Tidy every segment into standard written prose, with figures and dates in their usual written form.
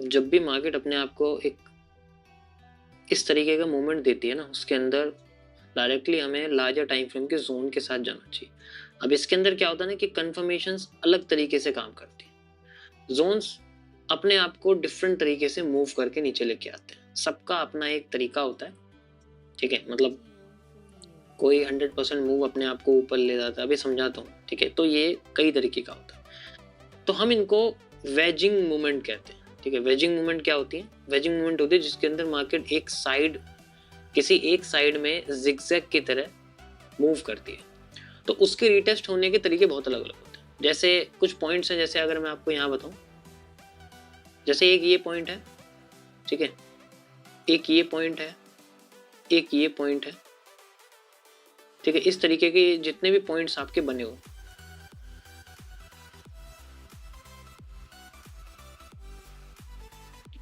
जब भी मार्केट अपने आप को एक इस तरीके का मूवमेंट देती है ना, उसके अंदर डायरेक्टली हमें लार्जर टाइम फ्रेम के जोन के साथ जाना चाहिए। अब इसके अंदर क्या होता है ना कि कन्फर्मेशंस अलग तरीके से काम करती है। जोन्स अपने आप को डिफरेंट तरीके से मूव करके नीचे लेके आते हैं। सबका अपना एक तरीका होता है, ठीक है। मतलब कोई 100% मूव अपने आप को ऊपर ले जाता है, अभी समझाता हूँ, ठीक है। तो ये कई तरीके का होता है। तो हम इनको वेजिंग मूवमेंट कहते हैं, ठीक है। वेजिंग मूवमेंट क्या होती है? वेजिंग मूवमेंट होती है जिसके अंदर मार्केट किसी एक साइड में जिगजैग की तरह मूव करती है। तो उसके रीटेस्ट होने के तरीके बहुत अलग अलग होते हैं। जैसे कुछ पॉइंट्स हैं, जैसे अगर मैं आपको यहाँ बताऊँ, जैसे एक ये पॉइंट है, ठीक है, एक ये पॉइंट है, एक ये पॉइंट है, ठीक है। इस तरीके के जितने भी पॉइंट्स आपके बने हो,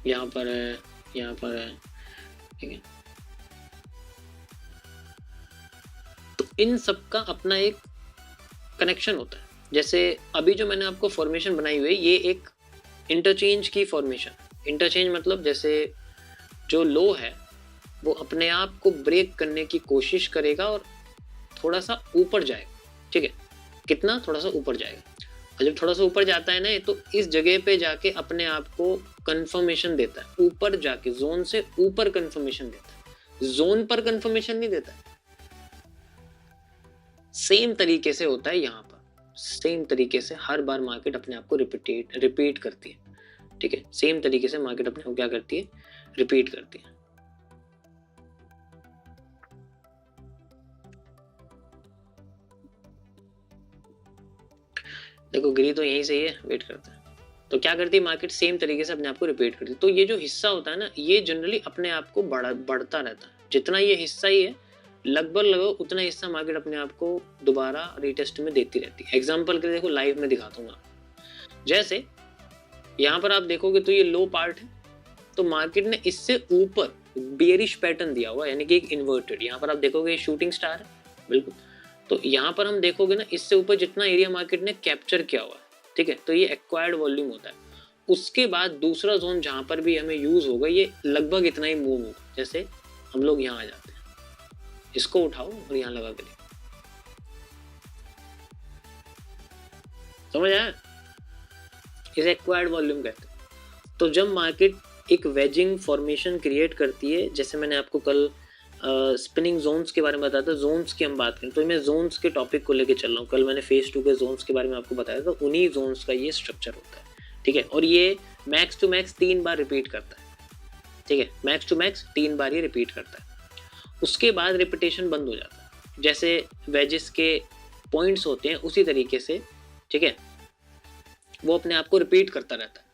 यहाँ पर है, यहाँ पर है, ठीक है। तो इन सब का अपना एक कनेक्शन होता है। जैसे अभी जो मैंने आपको फॉर्मेशन बनाई हुई है, ये एक इंटरचेंज की फॉर्मेशन। इंटरचेंज मतलब जैसे जो लो है वो अपने आप को ब्रेक करने की कोशिश करेगा और थोड़ा सा ऊपर जाएगा, ठीक है। कितना? थोड़ा सा ऊपर जाएगा। और जब थोड़ा सा ऊपर जाता है ना, तो इस जगह पे जाके अपने आप को कंफर्मेशन देता है। ऊपर जाके जोन से ऊपर कंफर्मेशन देता है, जोन पर कंफर्मेशन नहीं देता है। सेम तरीके से होता है यहाँ पर। सेम तरीके से हर बार मार्केट अपने आप को रिपीट करती है, ठीक है। सेम तरीके से मार्केट अपने को क्या करती है? रिपीट करती है। देखो गिरी तो यहीं से ही है, वेट करते हैं। तो क्या करती है मार्केट? सेम तरीके से अपने आप को रिपीट करती है। तो ये जो हिस्सा होता है ना, ये जनरली अपने आप को बढ़ता रहता है। जितना ये हिस्सा ही है, लगभग उतना हिस्सा मार्केट अपने आप को दोबारा रीटेस्ट में देती रहती है। एग्जाम्पल के लिए देखो, लाइव में दिखाता हूँ। जैसे यहाँ पर आप देखोगे तो ये लो पार्ट है, तो मार्केट ने इससे ऊपर बेरिश पैटर्न दिया हुआ है, यानी कि एक इन्वर्टेड। यहाँ पर आप देखोगे शूटिंग स्टार है, बिल्कुल। तो यहाँ पर हम देखोगे ना, इससे ऊपर जितना एरिया मार्केट ने कैप्चर किया हुआ है, ठीक है, तो ये एक्वायर्ड वॉल्यूम होता है। उसके बाद दूसरा जोन जहां पर भी हमें यूज होगा, ये लगभग इतना ही मूव होगा। जैसे हम लोग यहाँ आ जाते हैं, इसको उठाओ और यहाँ लगा के देखो, समझ आया? इसे एक्वायर्ड वॉल्यूम कहते हैं। तो जब मार्केट एक वेजिंग फॉर्मेशन क्रिएट करती है, जैसे मैंने आपको कल स्पिनिंग जोन्स के बारे में बताया था, जोन्स की हम बात करें तो मैं जोन्स के टॉपिक को लेके चल रहा हूँ। कल मैंने फेज 2 के जोन्स के बारे में आपको बताया था, उन्हीं जोन्स का ये स्ट्रक्चर होता है, ठीक है। और ये मैक्स टू मैक्स 3 बार रिपीट करता है, ठीक है। मैक्स टू मैक्स 3 बार ये रिपीट करता है। उसके बाद रिपीटेशन बंद हो जाता है। जैसे वेजेस के पॉइंट्स होते हैं उसी तरीके से, ठीक है, वो अपने आप को रिपीट करता रहता है।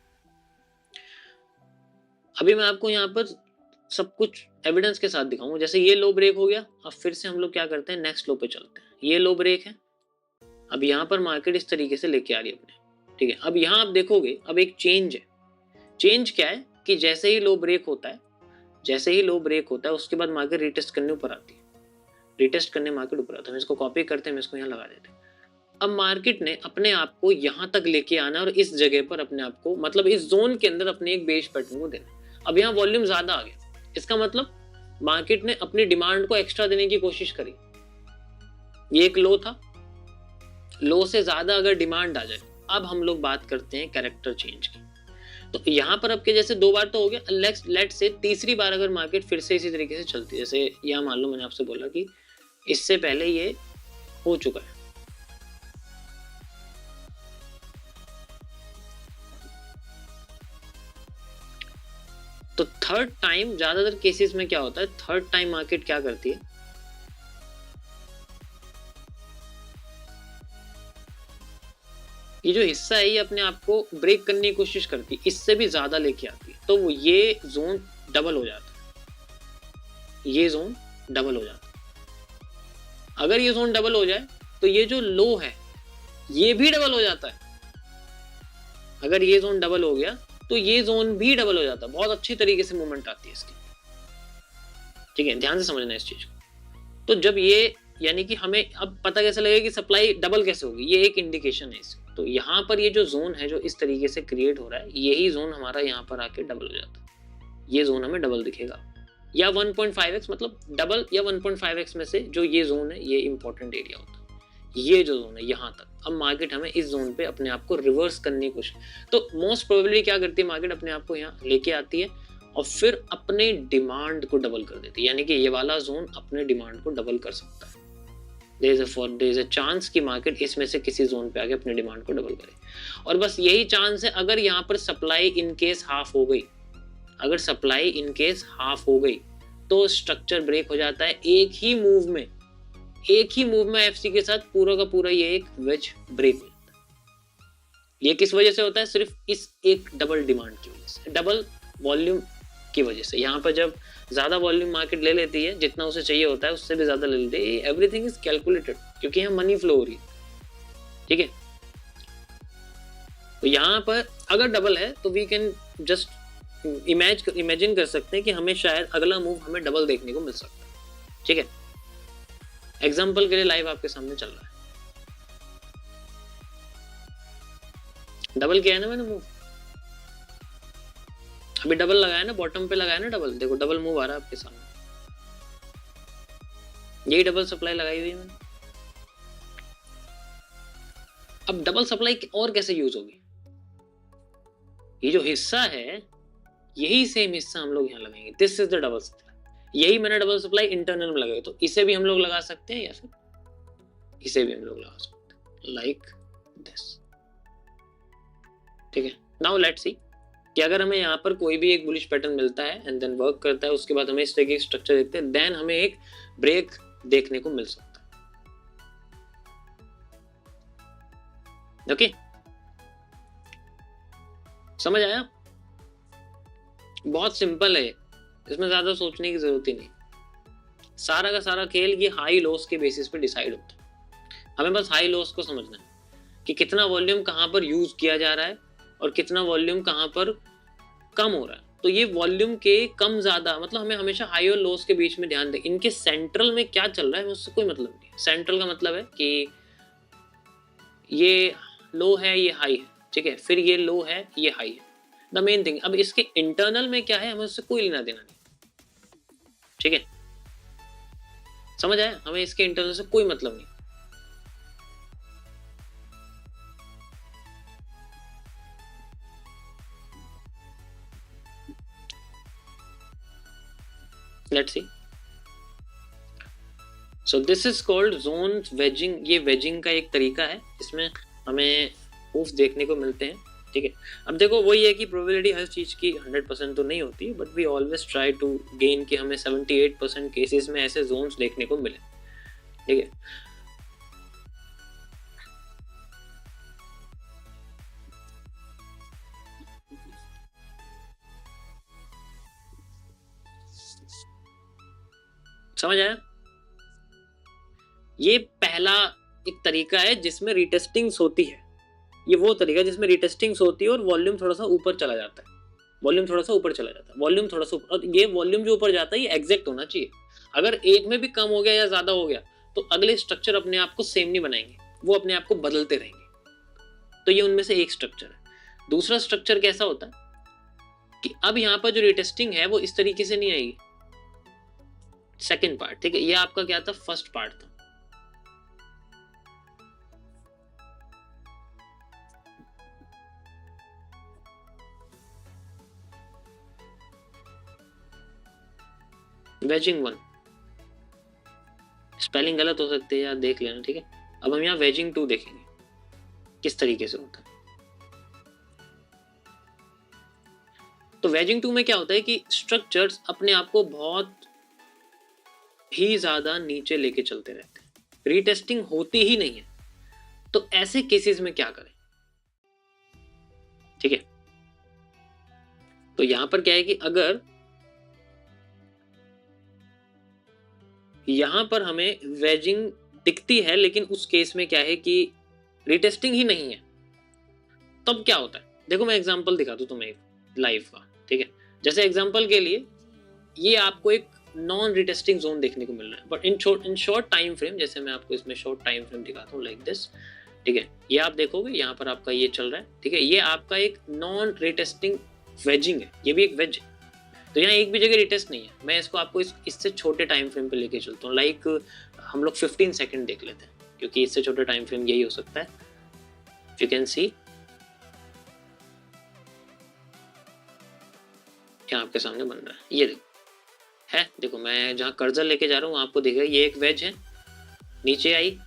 अभी मैं आपको यहाँ पर सब कुछ एविडेंस के साथ दिखाऊंगा। जैसे ये लो ब्रेक हो गया, अब फिर से हम लोग क्या करते हैं? नेक्स्ट लो पे चलते हैं। ये लो ब्रेक है, अब यहाँ पर मार्केट इस तरीके से लेके आ रही है अपने, ठीक है। अब यहाँ आप देखोगे, अब एक चेंज है। चेंज क्या है कि जैसे ही लो ब्रेक होता है, जैसे ही लो ब्रेक होता है, उसके बाद मार्केट रिटेस्ट करने ऊपर आती है। रिटेस्ट करने मार्केट ऊपर आता है। हम इसको कॉपी करते हैं, हम इसको यहाँ लगा देते हैं। अब मार्केट ने अपने आप को यहाँ तक लेके आना और इस जगह पर अपने आप को, मतलब इस जोन के अंदर अपने एक बेस पैटर्न को देना। अब यहाँ वॉल्यूम ज्यादा आ गया, इसका मतलब मार्केट ने अपनी डिमांड को एक्स्ट्रा देने की कोशिश करी। ये एक लो था, लो से ज्यादा अगर डिमांड आ जाए, अब हम लोग बात करते हैं कैरेक्टर चेंज की। तो यहाँ पर अब के जैसे 2 बार तो हो गया, लेट से तीसरी बार अगर मार्केट फिर से इसी तरीके से चलती है, जैसे यहाँ मान लो मैंने आपसे बोला कि इससे पहले ये हो चुका है, तो थर्ड टाइम ज्यादातर केसेस में क्या होता है? थर्ड टाइम मार्केट क्या करती है? ये जो हिस्सा है ये अपने आप को ब्रेक करने की कोशिश करती है, इससे भी ज्यादा लेके आती है, तो वो ये जोन डबल हो जाता है। ये जोन डबल हो जाता है। अगर ये जोन डबल हो जाए तो ये जो लो है ये भी डबल हो जाता है। अगर ये जोन डबल हो गया तो ये जोन भी डबल हो जाता है। बहुत अच्छी तरीके से मूवमेंट आती है इसकी, ठीक है। ध्यान से समझना इस चीज को। तो जब ये, यानी कि हमें अब पता कैसे लगेगा कि सप्लाई डबल कैसे होगी, ये एक इंडिकेशन है इसकी। तो यहाँ पर ये जो जोन है जो इस तरीके से क्रिएट हो रहा है, यही जोन हमारा यहाँ पर आके डबल हो जाता है। ये जोन हमें डबल दिखेगा, या 1.5x, मतलब डबल या 1.5x में से जो ये जोन है ये इंपॉर्टेंट एरिया होता है। ये जो जोन है यहाँ तक, अब मार्केट हमें इस जोन पे अपने आप को रिवर्स करने की कोशिश, तो मोस्ट प्रोबेबली क्या करती है मार्केट, अपने आप को यहाँ लेके आती है और फिर अपने डिमांड को डबल कर देती है, यानी कि ये वाला जोन अपने डिमांड को डबल कर सकता है। देयर इज अ चांस कि मार्केट इसमें से किसी जोन पे आके अपने डिमांड को डबल करे, और बस यही चांस है। अगर यहाँ पर सप्लाई इन केस हाफ हो गई, अगर सप्लाई इन केस हाफ हो गई तो स्ट्रक्चर ब्रेक हो जाता है एक ही मूव में, एक ही मूव में एफसी के साथ पूरा का पूरा ये एक वेज ब्रेक हो जाता है। ये किस वजह से होता है? सिर्फ इस एक डबल डिमांड की वजह से, डबल वॉल्यूम की वजह से। यहाँ पर जब ज्यादा वॉल्यूम मार्केट ले लेती है, जितना उसे चाहिए होता है उससे भी ज्यादा ले लेती है, एवरीथिंग इज कैलकुलेटेड, क्योंकि यहाँ मनी फ्लो हो रही है। ठीक है, तो यहाँ पर अगर डबल है तो वी कैन जस्ट इमेजिन कर सकते हैं कि हमें शायद अगला मूव हमें डबल देखने को मिल सकता है। ठीक है, एग्जाम्पल के लिए लाइव आपके सामने चल रहा है, डबल किया है ना मैंने मूव, अभी डबल लगाया ना, बॉटम पे लगाया ना डबल, देखो डबल मूव आ रहा है आपके सामने, यही डबल सप्लाई लगाई हुई है मैंने। अब डबल सप्लाई और कैसे यूज होगी? ये जो हिस्सा है यही सेम हिस्सा हम लोग यहाँ लगाएंगे, this is the double supply. यही मैंने डबल सप्लाई इंटरनल में लगाई, तो इसे भी हम लोग लगा सकते हैं या फिर इसे भी हम लोग लगा सकते हैं, लाइक दिस। ठीक है, नाउ लेट्स सी कि अगर हमें यहाँ पर कोई भी एक बुलिश पैटर्न मिलता है एंड देन वर्क करता है, उसके बाद हमें इस तरह की स्ट्रक्चर देखते हैं, देन हमें एक ब्रेक देखने को मिल सकता है। ओके, समझ आया? बहुत सिंपल है, इसमें ज्यादा सोचने की जरूरत ही नहीं। सारा का सारा खेल ये हाई लॉस के बेसिस पे डिसाइड होता है। हमें बस हाई लॉस को समझना है कि कितना वॉल्यूम कहाँ पर यूज किया जा रहा है और कितना वॉल्यूम कहाँ पर कम हो रहा है। तो ये वॉल्यूम के कम ज्यादा, मतलब हमें हमेशा हाई और लोस के बीच में ध्यान दें, इनके सेंट्रल में क्या चल रहा है उससे कोई मतलब नहीं है। सेंट्रल का मतलब है कि ये लो है ये हाई है, ठीक है, फिर ये लो है ये हाई है, द मेन थिंग। अब इसके इंटरनल में क्या है हमें उससे कोई लेना देना नहीं। ठीक है, समझ आया? हमें इसके इंटरनल से कोई मतलब नहीं। Let's see. So this is called zone wedging। ये wedging का एक तरीका है, इसमें हमें मूव्स देखने को मिलते हैं। ठीक है, अब देखो वही है कि प्रोबेबिलिटी हर चीज की 100% तो नहीं होती, but we always try to gain कि हमें 78% केसेस में ऐसे जोन्स देखने को मिले। ठीक है, समझ आया? ये पहला एक तरीका है जिसमें रिटेस्टिंग्स होती है, ये वो तरीका है जिसमें रिटेस्टिंग्स होती है और वॉल्यूम थोड़ा सा ऊपर चला जाता है, वॉल्यूम थोड़ा सा ऊपर चला जाता है, वॉल्यूम थोड़ा सा ऊपर, और ये वॉल्यूम जो ऊपर जाता है ये एग्जैक्ट होना चाहिए। अगर एक में भी कम हो गया या ज्यादा हो गया तो अगले स्ट्रक्चर अपने आप को सेम नहीं बनाएंगे, वो अपने आप को बदलते रहेंगे। तो ये उनमें से एक स्ट्रक्चर है। दूसरा स्ट्रक्चर कैसा होता है कि अब यहाँ पर जो रिटेस्टिंग है वो इस तरीके से नहीं आएगी, सेकेंड पार्ट। ठीक है, ये आपका क्या था? फर्स्ट पार्ट था। वेजिंग 1, स्पेलिंग गलत हो सकती है यार, देख लेना। ठीक है, अब हम यहाँ वेजिंग 2 देखेंगे किस तरीके से होता है। तो वेजिंग 2 में क्या होता है कि स्ट्रक्चर्स अपने आप को बहुत ही ज्यादा नीचे लेके चलते रहते हैं, रीटेस्टिंग होती ही नहीं है। तो ऐसे केसेस में क्या करें? ठीक है, तो यहां पर क्या है कि अगर यहां पर हमें वेजिंग दिखती है लेकिन उस केस में क्या है कि रिटेस्टिंग ही नहीं है, तब क्या होता है? देखो मैं एग्जांपल दिखा दूं तुम्हें लाइव का। ठीक है, जैसे एग्जांपल के लिए ये आपको एक नॉन रिटेस्टिंग जोन देखने को मिल रहा है, but in short time frame, जैसे मैं आपको इसमें शॉर्ट टाइम फ्रेम दिखाता हूँ लाइक दिस। ठीक है, ये आप देखोगे यहाँ पर आपका ये चल रहा है, ठीक है, ये आपका एक नॉन रिटेस्टिंग वेजिंग है, ये भी एक वेज है, तो यहाँ एक भी जगह रिटेस्ट नहीं है। मैं इसको आपको इससे छोटे टाइम फ्रेम पे लेके चलता हूँ, लाइक हम लोग 15 सेकंड देख लेते हैं, क्योंकि इससे छोटा टाइम फ्रेम यही हो सकता है। यू कैन सी यहाँ आपके सामने बन रहा है, ये देखो है, देखो मैं जहाँ कर्सर लेके जा रहा हूँ आपको दिखेगा ये एक वेज है, नीचे आई,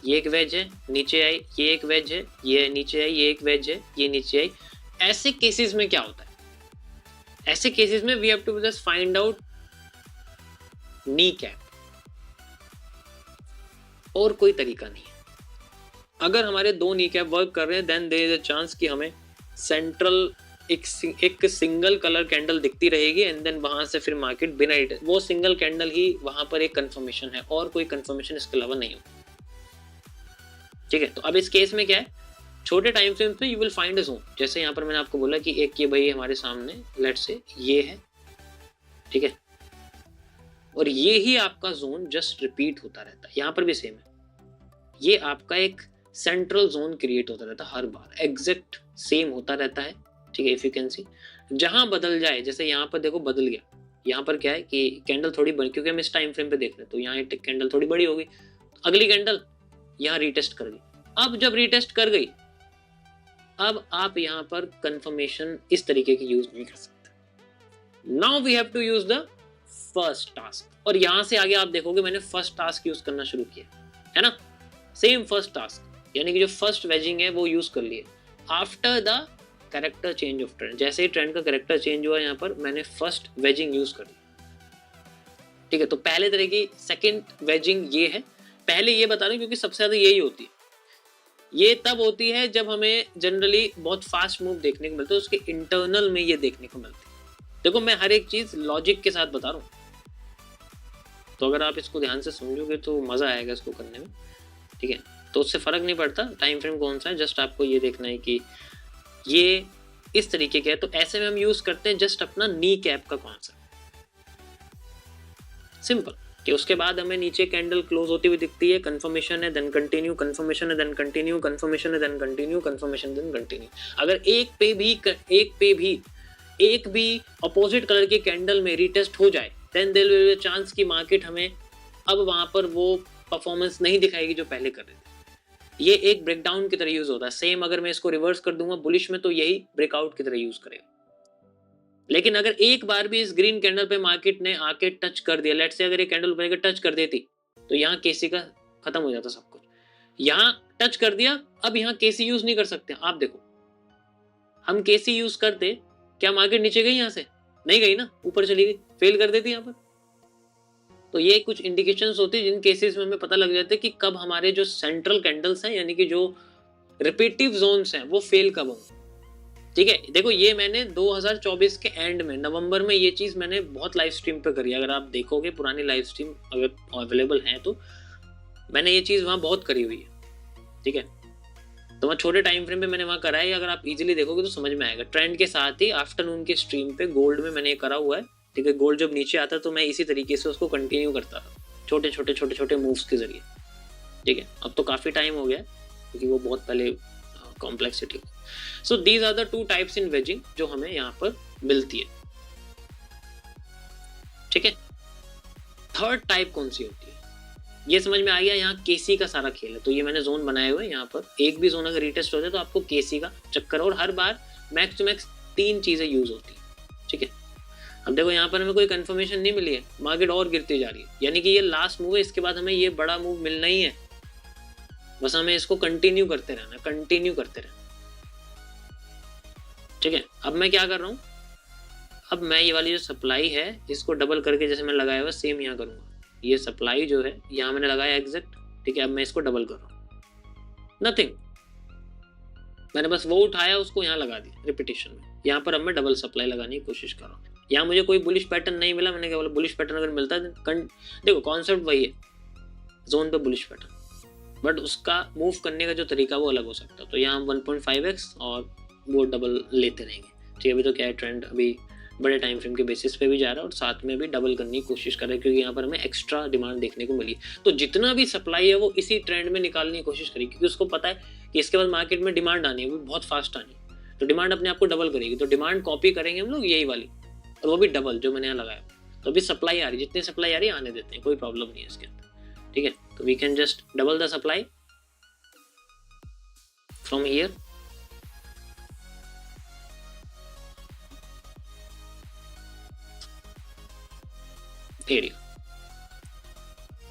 ये एक वेज है, नीचे आई, ये एक वेज है, ये नीचे आई, ये एक वेज है, ये नीचे आई। ऐसे केसेस में क्या होता है, ऐसे केसेस में we have to just find out knee cap, और कोई तरीका नहीं है। अगर हमारे दो नी कैप वर्क कर रहे हैं then there is a chance कि हमें सेंट्रल एक सिंगल कलर कैंडल दिखती रहेगी एंड देन वहां से फिर मार्केट बिना वो सिंगल कैंडल ही वहां पर एक कंफर्मेशन है, और कोई कंफर्मेशन इसके अलावा नहीं होती। ठीक है, तो अब इस केस में क्या है, छोटे टाइम फ्रेम पे you will find a zone, जैसे यहाँ पर मैंने आपको बोला कि एक ये भाई हमारे सामने लेट्स से ये है, ठीक है, और ये ही आपका जोन जस्ट रिपीट होता रहता है, यहाँ पर भी सेम है, ये आपका एक सेंट्रल जोन क्रिएट होता रहता है हर बार, एग्जैक्ट सेम होता रहता है। ठीक है, इफ यू कैन सी जहां बदल जाए, जैसे यहाँ पर देखो बदल गया, यहाँ पर क्या है कि कैंडल थोड़ी बड़ी, क्योंकि हम इस टाइम फ्रेम पे देख रहे हैं तो यहाँ कैंडल थोड़ी बड़ी हो गई, अगली कैंडल यहाँ रीटेस्ट कर गई। अब जब रीटेस्ट कर गई, अब आप यहाँ पर कंफर्मेशन इस तरीके की यूज नहीं कर सकते। Now we have to use the first task, और यहां से आगे आप देखोगे मैंने फर्स्ट टास्क यूज करना शुरू किया है ना, सेम फर्स्ट टास्क, यानी कि जो फर्स्ट वेजिंग है वो यूज कर लिए after the character change of trend. जैसे ही ट्रेंड का कैरेक्टर चेंज हुआ यहाँ पर मैंने फर्स्ट वेजिंग यूज कर ली। ठीक है, तो पहले तरह की सेकंड वेजिंग ये है, पहले ये बता रहा हूं क्योंकि सबसे ज्यादा यही होती है, ये तब होती है जब हमें जनरली बहुत फास्ट मूव देखने को मिलता है, उसके इंटरनल में ये देखने को मिलती है। देखो मैं हर एक चीज लॉजिक के साथ बता रहा हूँ, तो अगर आप इसको ध्यान से समझोगे तो मजा आएगा इसको करने में। ठीक है, तो उससे फर्क नहीं पड़ता टाइम फ्रेम कौन सा है, जस्ट आपको ये देखना है कि ये इस तरीके का है, तो ऐसे में हम यूज करते हैं जस्ट अपना नी कैप का कॉन्सेप्ट, सिंपल, कि उसके बाद हमें नीचे कैंडल क्लोज होती हुई दिखती है, कंफर्मेशन है देन कंटिन्यू, कंफर्मेशन है देन कंटिन्यू, कंफर्मेशन है then continue, confirmation then continue. अगर एक भी अपोजिट कलर के कैंडल में रिटेस्ट हो जाए then there will be a chance कि मार्केट हमें अब वहां पर वो परफॉर्मेंस नहीं दिखाएगी जो पहले कर रहे थे। ये एक ब्रेकडाउन की तरह यूज होता है। सेम अगर मैं इसको रिवर्स कर दूंगा बुलिश में, तो यही ब्रेकआउट की तरह यूज करेगा। लेकिन अगर एक बार भी इस ग्रीन कैंडल पे मार्केट ने आके टच कर दिया, लेट्स से अगर ये कैंडल ऊपर टच कर देती तो यहाँ केसी का खत्म हो जाता सब कुछ। यहाँ टच कर दिया, अब यहाँ केसी यूज नहीं कर सकते। आप देखो हम केसी यूज करते, क्या मार्केट नीचे गई? यहाँ से नहीं गई ना, ऊपर चली गई, फेल कर देती यहाँ पर। तो ये कुछ इंडिकेशंस होती है जिन केसेस में हमें पता लग जाता है कि कब हमारे जो सेंट्रल कैंडल्स हैं, यानी कि जो रिपीटिव जोन्स हैं, वो फेल कब होंगे। ठीक है, देखो ये मैंने 2024 के एंड में नवंबर में ये चीज मैंने बहुत लाइव स्ट्रीम पे करी। अगर आप देखोगे पुरानी लाइव स्ट्रीम अगर अवेलेबल है तो मैंने ये चीज वहां बहुत करी हुई है। ठीक है, तो वहाँ छोटे टाइम फ्रेम पे मैंने वहां करा है, अगर आप इजीली देखोगे तो समझ में आएगा। ट्रेंड के साथ ही आफ्टरनून के स्ट्रीम पे गोल्ड में मैंने ये करा हुआ है। ठीक है, गोल्ड जब नीचे आता तो मैं इसी तरीके से उसको कंटिन्यू करता था, छोटे छोटे मूव्स के जरिए। ठीक है, अब तो काफी टाइम हो गया क्योंकि वो बहुत पहले complexity. So these are the two types in wedging जो हमें यहाँ पर मिलती है। ठीक है, थर्ड टाइप कौन सी होती है ये समझ में आ गया। यहाँ केसी का सारा खेल है। तो ये मैंने जोन बनाए हुए, यहाँ पर एक भी जोन अगर रिटेस्ट हो जाए तो आपको केसी का चक्कर, और हर बार मैक्स टू मैक्स 3 चीजें यूज होती है। ठीक है, अब देखो यहाँ पर हमें कोई कंफर्मेशन नहीं मिली है, मार्केट और गिरती जा रही है, यानी कि ये लास्ट मूव है, इसके बाद हमें ये बड़ा मूव मिलना ही है। बस हमें इसको कंटिन्यू करते रहना। ठीक है, अब मैं क्या कर रहा हूँ, अब मैं ये वाली जो सप्लाई है इसको डबल करके जैसे मैं लगाया हुआ सेम यहाँ करूंगा। ये सप्लाई जो है यहाँ मैंने लगाया एग्जैक्ट। ठीक है, अब मैं इसको डबल कर रहा हूँ, नथिंग, मैंने बस वो उठाया उसको यहाँ लगा दिया रिपीटेशन में। यहाँ पर अब मैं डबल सप्लाई लगाने की कोशिश कर रहा हूँ। यहाँ मुझे कोई बुलिश पैटर्न नहीं मिला, मैंने क्या बोला बुलिश पैटर्न अगर मिलता है देखो कॉन्सेप्ट वही है, जोन पे बुलिश पैटर्न, बट उसका मूव करने का जो तरीका वो अलग हो सकता है। तो यहाँ 1.5x और वो डबल लेते रहेंगे। ठीक है, अभी तो क्या है ट्रेंड अभी बड़े टाइम फ्रेम के बेसिस पे भी जा रहा है और साथ में भी डबल करने की कोशिश कर रहा है, क्योंकि यहाँ पर हमें एक्स्ट्रा डिमांड देखने को मिली। तो जितना भी सप्लाई है वो इसी ट्रेंड में निकालने की कोशिश करी, क्योंकि उसको पता है कि इसके बाद मार्केट में डिमांड आनी है, वो बहुत फास्ट आनी है, तो डिमांड अपने आप को डबल करेगी, तो डिमांड कॉपी करेंगे हम लोग यही वाली, और वो भी डबल जो मैंने यहाँ लगाया। तो अभी सप्लाई आ रही है, जितनी सप्लाई आ रही है आने देते हैं, कोई प्रॉब्लम नहीं है इसके अंदर, ठीक है। तो we can just double the supply from here, area,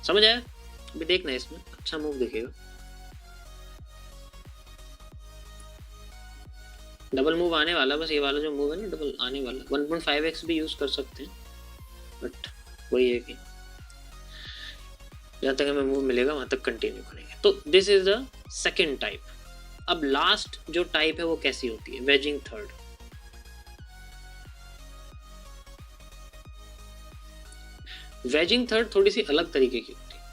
समझ आया? अभी देखना है इसमें अच्छा मूव दिखेगा, डबल मूव आने वाला, बस ये वाला जो मूव है ना डबल आने वाला। 1.5x भी यूज कर सकते हैं, बट वही है कि जहाँ तक हमें मूव मिलेगा वहां तक कंटिन्यू करेंगे। तो this is the second type. अब लास्ट जो टाइप है वो कैसी होती है, वेजिंग थर्ड। वेजिंग थर्ड थोड़ी सी अलग तरीके की होती है।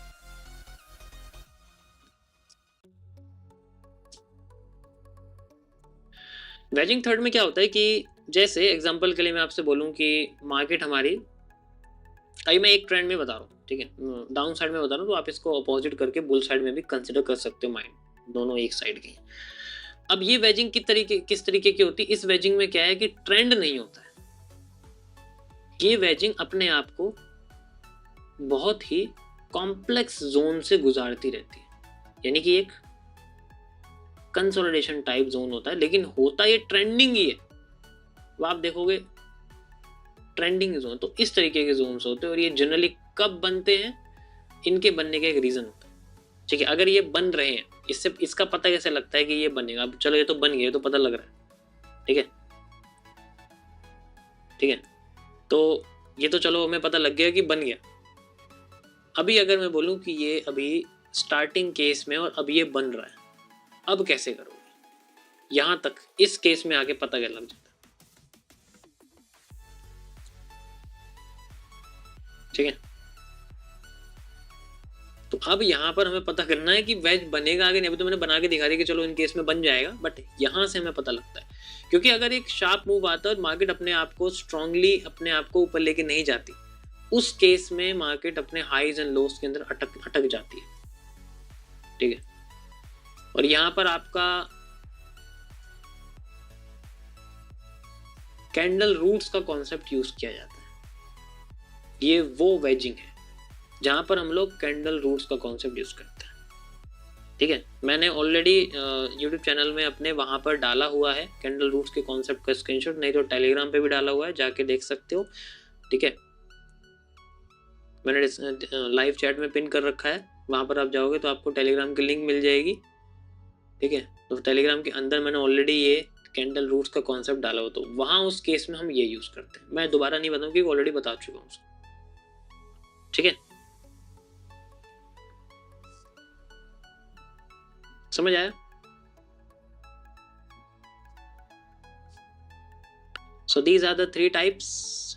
वेजिंग थर्ड में क्या होता है कि जैसे एग्जांपल के लिए मैं आपसे बोलूं कि मार्केट हमारी, अभी मैं एक ट्रेंड में बता रहा हूँ, ठीक है, डाउन साइड में बता रहा हूँ, तो आप इसको अपोजिट करके बुल साइड में भी कंसिडर कर सकते हो, माइंड दोनों एक साइड के। अब ये वेजिंग किस तरीके की होती है? इस वेजिंग में क्या है कि ट्रेंड नहीं होता है, ये वेजिंग अपने आप को बहुत ही कॉम्प्लेक्स जोन से गुजारती रहती है, यानी कि एक कंसोलिडेशन टाइप जोन होता है, लेकिन होता ये ट्रेंडिंग ही है, वो आप देखोगे ट्रेंडिंग जोन। तो इस तरीके के जोन्स होते हैं, और ये जनरली कब बनते हैं, इनके बनने का एक रीजन होता है, ठीक है। अगर ये बन रहे हैं, इससे इसका पता कैसे लगता है कि ये बनेगा? अब चलो ये तो बन गया, तो पता लग रहा है, ठीक है, ठीक है। तो ये तो चलो हमें पता लग गया कि बन गया। अभी अगर मैं बोलूं कि ये अभी स्टार्टिंग केस में और अब ये बन रहा है, अब कैसे करोगे? यहां तक इस केस में आके पता क्या लग जाता है, ठीक है। तो अब यहां पर हमें पता करना है कि वेज बनेगा आगे नहीं। अभी तो मैंने बना के दिखा दिया कि चलो इन केस में बन जाएगा, बट यहां से हमें पता लगता है, क्योंकि अगर एक शार्प मूव आता है और मार्केट अपने आप को स्ट्रांगली अपने आप को ऊपर लेके नहीं जाती, उस केस में मार्केट अपने हाईज एंड लोस के अंदर अटक जाती है, ठीक है। और यहां पर आपका कैंडल रूट्स का कॉन्सेप्ट यूज किया जाता है। ये वो वेजिंग है जहां पर हम लोग कैंडल रूट्स का कॉन्सेप्ट यूज करते हैं, ठीक है। मैंने ऑलरेडी यूट्यूब चैनल में अपने वहां पर डाला हुआ है कैंडल रूट्स के कॉन्सेप्ट का स्क्रीनशॉट, नहीं तो टेलीग्राम पे भी डाला हुआ है, जाके देख सकते हो, ठीक है। मैंने लाइव चैट में पिन कर रखा है, वहां पर आप जाओगे तो आपको टेलीग्राम की लिंक मिल जाएगी, ठीक है। तो टेलीग्राम के अंदर मैंने ऑलरेडी ये कैंडल रूट्स का कॉन्सेप्ट डाला हो, तो वहां उस केस में हम ये यूज करते हैं। मैं दोबारा नहीं बताऊं क्योंकि ऑलरेडी बता चुका हूं, ठीक है। समझ आया? So these are the three types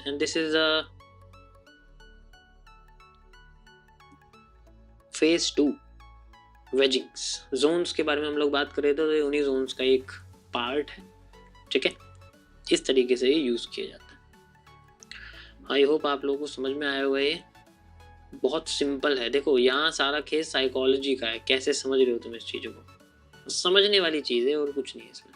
and this is a phase 2 वेजिंग्स। Jones के बारे में हम लोग बात कर रहे थे, तो ये उन्हीं जोन्स का एक पार्ट है, ठीक है। इस तरीके से ये यूज किया जाता है। आई होप आप लोगों को समझ में आया हुआ है। ये बहुत सिंपल है, देखो यहाँ सारा खेल साइकोलॉजी का है, कैसे समझ रहे हो तुम इस चीजों को, समझने वाली चीज है और कुछ नहीं है इसमें।